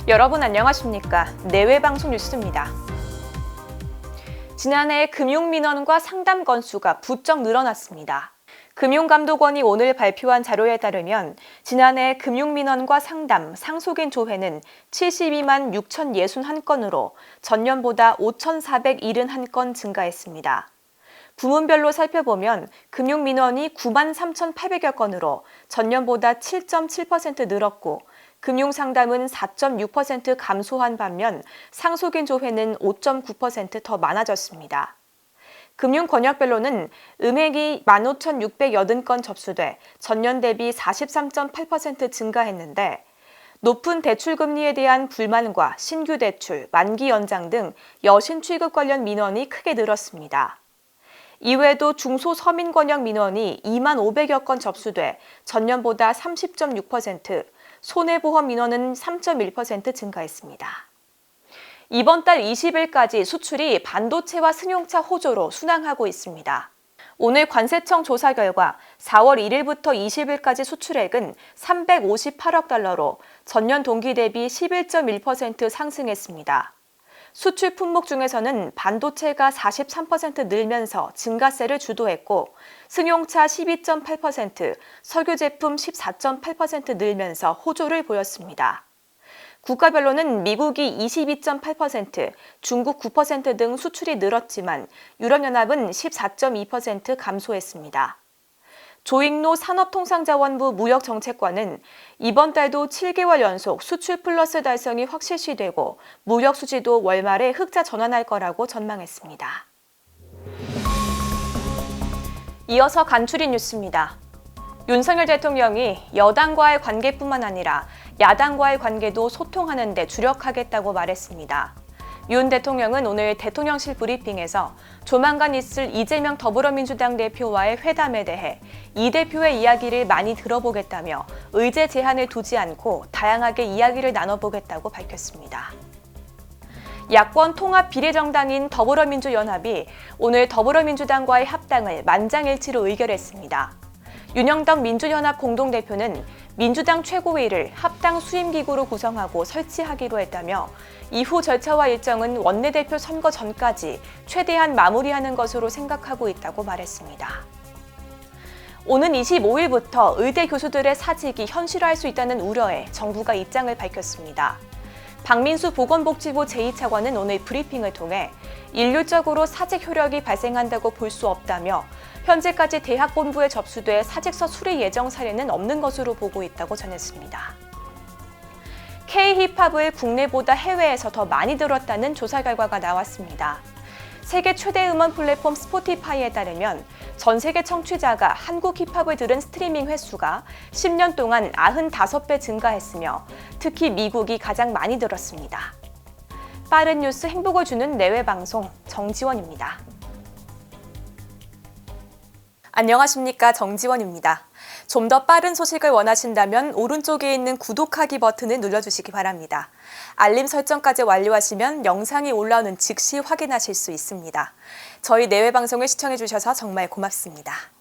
여러분 안녕하십니까? 내외방송 뉴스입니다. 지난해 금융민원과 상담 건수가 부쩍 늘어났습니다. 금융감독원이 오늘 발표한 자료에 따르면 지난해 금융민원과 상담, 상속인 조회는 72만 6,061건으로 전년보다 5,471건 증가했습니다. 부문별로 살펴보면 금융민원이 9만 3,800여 건으로 전년보다 7.7% 늘었고 금융상담은 4.6% 감소한 반면 상속인 조회는 5.9% 더 많아졌습니다. 금융권역별로는 은행이 15,680건 접수돼 전년 대비 43.8% 증가했는데 높은 대출금리에 대한 불만과 신규 대출, 만기 연장 등 여신 취급 관련 민원이 크게 늘었습니다. 이외에도 중소서민권역 민원이 2만 500여 건 접수돼 전년보다 30.6%, 손해보험 민원은 3.1% 증가했습니다. 이번 달 20일까지 수출이 반도체와 승용차 호조로 순항하고 있습니다. 오늘 관세청 조사 결과 4월 1일부터 20일까지 수출액은 358억 달러로 전년 동기 대비 11.1% 상승했습니다. 수출 품목 중에서는 반도체가 43% 늘면서 증가세를 주도했고 승용차 12.8%, 석유 제품 14.8% 늘면서 호조를 보였습니다. 국가별로는 미국이 22.8%, 중국 9% 등 수출이 늘었지만 유럽연합은 14.2% 감소했습니다. 조익노 산업통상자원부 무역정책관은 이번 달도 7개월 연속 수출 플러스 달성이 확실시되고 무역 수지도 월말에 흑자 전환할 거라고 전망했습니다. 이어서 간추린 뉴스입니다. 윤석열 대통령이 여당과의 관계뿐만 아니라 야당과의 관계도 소통하는 데 주력하겠다고 말했습니다. 윤 대통령은 오늘 대통령실 브리핑에서 조만간 있을 이재명 더불어민주당 대표와의 회담에 대해 이 대표의 이야기를 많이 들어보겠다며 의제 제한을 두지 않고 다양하게 이야기를 나눠보겠다고 밝혔습니다. 야권 통합 비례정당인 더불어민주연합이 오늘 더불어민주당과의 합당을 만장일치로 의결했습니다. 윤영덕 민주연합 공동대표는 민주당 최고위를 합당 수임기구로 구성하고 설치하기로 했다며 이후 절차와 일정은 원내대표 선거 전까지 최대한 마무리하는 것으로 생각하고 있다고 말했습니다. 오는 25일부터 의대 교수들의 사직이 현실화할 수 있다는 우려에 정부가 입장을 밝혔습니다. 박민수 보건복지부 제2차관은 오늘 브리핑을 통해 일률적으로 사직 효력이 발생한다고 볼 수 없다며 현재까지 대학본부에 접수돼 사직서 수리 예정 사례는 없는 것으로 보고 있다고 전했습니다. K-힙합을 국내보다 해외에서 더 많이 들었다는 조사 결과가 나왔습니다. 세계 최대 음원 플랫폼 스포티파이에 따르면 전 세계 청취자가 한국 힙합을 들은 스트리밍 횟수가 10년 동안 95배 증가했으며 특히 미국이 가장 많이 들었습니다. 빠른 뉴스 행복을 주는 내외방송 정지원입니다. 안녕하십니까, 정지원입니다. 좀 더 빠른 소식을 원하신다면 오른쪽에 있는 구독하기 버튼을 눌러주시기 바랍니다. 알림 설정까지 완료하시면 영상이 올라오는 즉시 확인하실 수 있습니다. 저희 내외방송을 시청해주셔서 정말 고맙습니다.